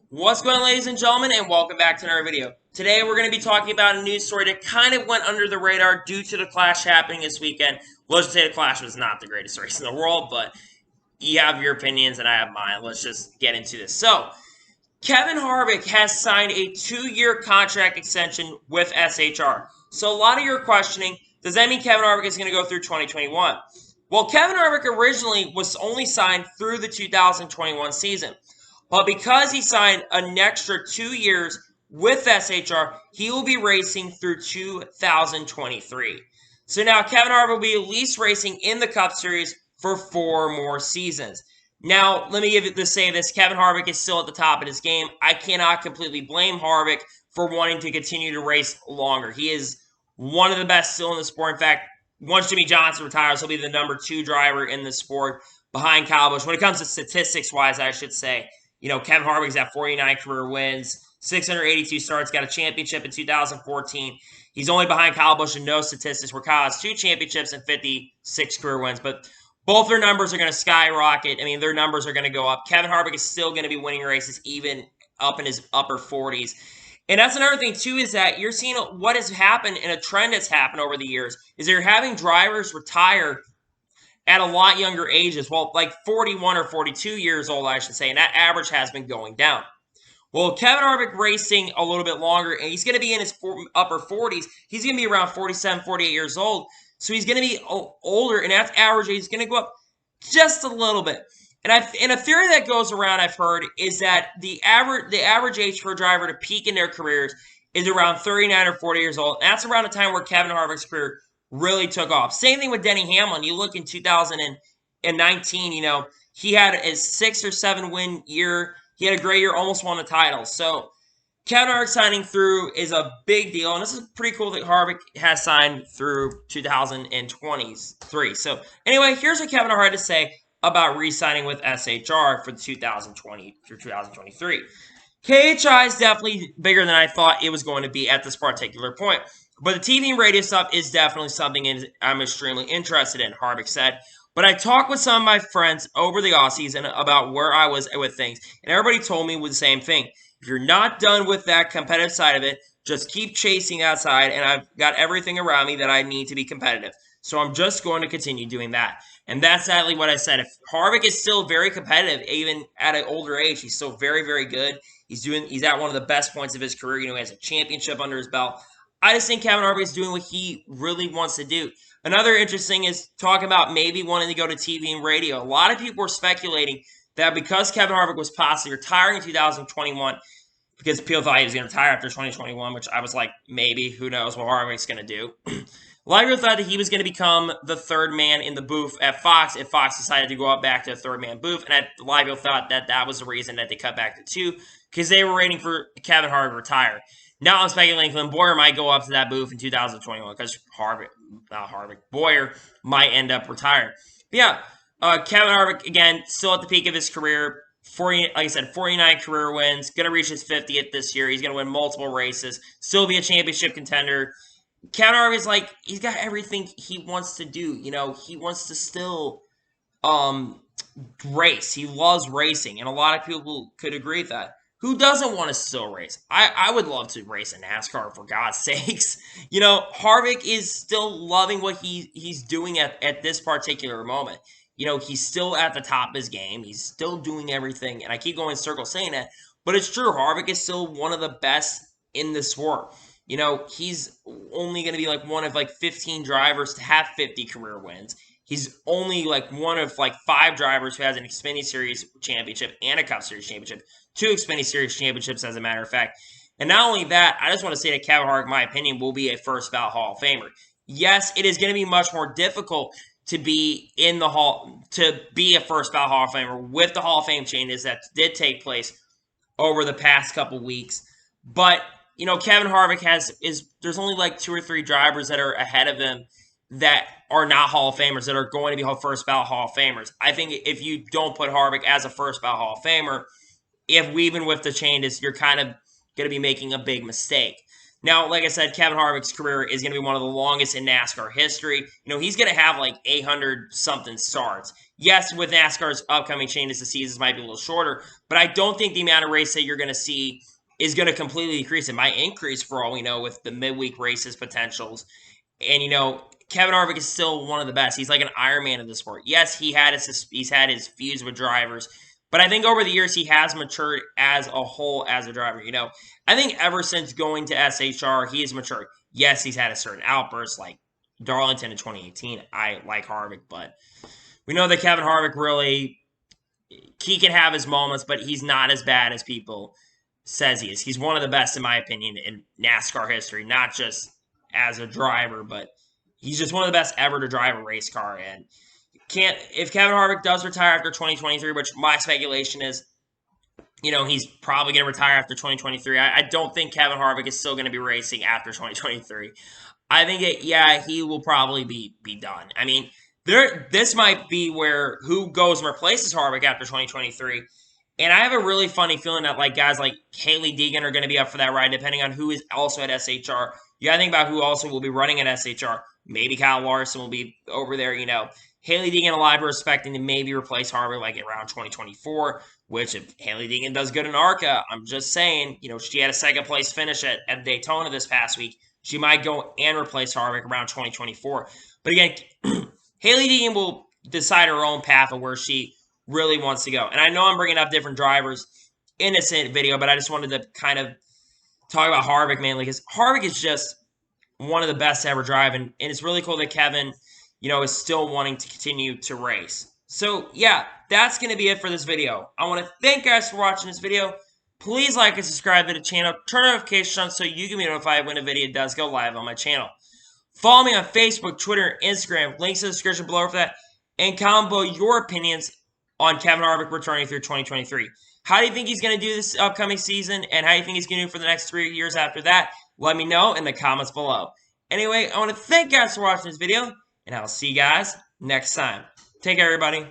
What's going on, ladies and gentlemen, and welcome back to another video. Today we're going to be talking about a news story that kind of went under the radar due to the Clash happening this weekend. Let's just say the Clash was not the greatest race in the world, but you have your opinions and I have mine. Let's just get into this. So, Kevin Harvick has signed a 2-year contract extension with SHR. So a lot of you are questioning, does that mean Kevin Harvick is going to go through 2021? Well, Kevin Harvick originally was only signed through the 2021 season. But because he signed an extra 2 years with SHR, he will be racing through 2023. So now Kevin Harvick will be at least racing in the Cup Series for 4 more seasons. Now, let me say this. Kevin Harvick is still at the top of his game. I cannot completely blame Harvick for wanting to continue to race longer. He is one of the best still in the sport. In fact, once Jimmy Johnson retires, he'll be the number 2 driver in the sport behind Kyle Busch. When it comes to statistics-wise, I should say, Kevin Harvick's at 49 career wins, 682 starts, got a championship in 2014. He's only behind Kyle Busch in no statistics, where Kyle has 2 championships and 56 career wins. But both their numbers are going to skyrocket. I mean, their numbers are going to go up. Kevin Harvick is still going to be winning races even up in his upper 40s. And that's another thing, too, is that you're seeing what has happened, and a trend that's happened over the years, is you're having drivers retire at a lot younger ages. Well, like 41 or 42 years old, I should say, and that average has been going down. Well, Kevin Harvick racing a little bit longer, and he's going to be in his upper 40s. He's going to be around 47, 48 years old. So he's going to be older, and that's average age. He's going to go up just a little bit. And a theory that goes around, I've heard, is that the average age for a driver to peak in their careers is around 39 or 40 years old. And that's around the time where Kevin Harvick's career really took off. Same thing with Denny Hamlin. You look in 2019, he had a 6 or 7 win year. He had a great year, almost won the title. So Kevin Harvick signing through is a big deal, and this is pretty cool that Harvick has signed through 2023. So anyway, here's what Kevin Harvick had to say about re-signing with SHR for 2020 through 2023. KHI is definitely bigger than I thought it was going to be at this particular point. But the TV and radio stuff is definitely something I'm extremely interested in, Harvick said. But I talked with some of my friends over the offseason about where I was with things, and everybody told me the same thing. If you're not done with that competitive side of it, just keep chasing that side, and I've got everything around me that I need to be competitive. So I'm just going to continue doing that. And that's exactly what I said. If Harvick is still very competitive, even at an older age, he's still very, very good. He's at one of the best points of his career. He has a championship under his belt. I just think Kevin Harvick is doing what he really wants to do. Another interesting is talking about maybe wanting to go to TV and radio. A lot of people were speculating that because Kevin Harvick was possibly retiring in 2021, because people thought he was going to retire after 2021, which I was like, maybe, who knows what Harvick's going to do. A lot of people thought that he was going to become the third man in the booth at Fox if Fox decided to go up back to a third-man booth. And a lot of people thought that that was the reason that they cut back to 2, because they were waiting for Kevin Harvick to retire. Now I'm speculating Glenn Boyer might go up to that booth in 2021 because Boyer might end up retiring. But yeah, Kevin Harvick, again, still at the peak of his career. 49 career wins. Going to reach his 50th this year. He's going to win multiple races. Still be a championship contender. Kevin Harvick's he's got everything he wants to do. He wants to still race. He loves racing, and a lot of people could agree with that. Who doesn't want to still race? I would love to race in NASCAR, for God's sakes. Harvick is still loving what he's doing at this particular moment. He's still at the top of his game. He's still doing everything, and I keep going in circles saying that, but it's true. Harvick is still one of the best in the sport. He's only going to be one of 15 drivers to have 50 career wins. He's only one of 5 drivers who has an Xfinity Series championship and a Cup Series championship. 2 Xfinity Series championships, as a matter of fact. And not only that, I just want to say that Kevin Harvick, in my opinion, will be a first ballot Hall of Famer. Yes, it is going to be much more difficult to be in the to be a first ballot Hall of Famer with the Hall of Fame changes that did take place over the past couple weeks. But Kevin Harvick there's only 2 or 3 drivers that are ahead of him that are not Hall of Famers, that are going to be first ballot Hall of Famers. I think if you don't put Harvick as a first ballot Hall of Famer, even with the changes, you're kind of going to be making a big mistake. Now, like I said, Kevin Harvick's career is going to be one of the longest in NASCAR history. He's going to have like 800-something starts. Yes, with NASCAR's upcoming changes, the seasons might be a little shorter, but I don't think the amount of race that you're going to see is going to completely decrease. It might increase for all we know with the midweek races potentials. And, Kevin Harvick is still one of the best. He's like an Iron Man of the sport. Yes, he's had his feuds with drivers, but I think over the years he has matured as a whole as a driver. I think ever since going to SHR, he has matured. Yes, he's had a certain outburst like Darlington in 2018. I like Harvick, but we know that Kevin Harvick really, he can have his moments, but he's not as bad as people says he is. He's one of the best, in my opinion, in NASCAR history, not just as a driver, but he's just one of the best ever to drive a race car. And if Kevin Harvick does retire after 2023, which my speculation is, he's probably going to retire after 2023. I don't think Kevin Harvick is still going to be racing after 2023. I think he will probably be done. I mean, this might be where who goes and replaces Harvick after 2023. And I have a really funny feeling that guys like Hailie Deegan are going to be up for that ride, depending on who is also at SHR. You got to think about who also will be running at SHR. Maybe Kyle Larson will be over there. Hailie Deegan alive, we're expecting to maybe replace Harvick around 2024. Which if Hailie Deegan does good in ARCA, I'm just saying, she had a second place finish at Daytona this past week. She might go and replace Harvick around 2024. But again, Hailie Deegan will decide her own path of where she really wants to go. And I know I'm bringing up different drivers in this video, but I just wanted to kind of talk about Harvick mainly because Harvick is just one of the best to ever drive. And it's really cool that Kevin, is still wanting to continue to race. So, yeah, that's going to be it for this video. I want to thank you guys for watching this video. Please like and subscribe to the channel. Turn notifications on so you can be notified when a video does go live on my channel. Follow me on Facebook, Twitter, and Instagram. Links in the description below for that. And comment below your opinions on Kevin Harvick returning through 2023. How do you think he's going to do this upcoming season? And how do you think he's going to do for the next 3 years after that? Let me know in the comments below. Anyway, I want to thank you guys for watching this video. And I'll see you guys next time. Take care, everybody.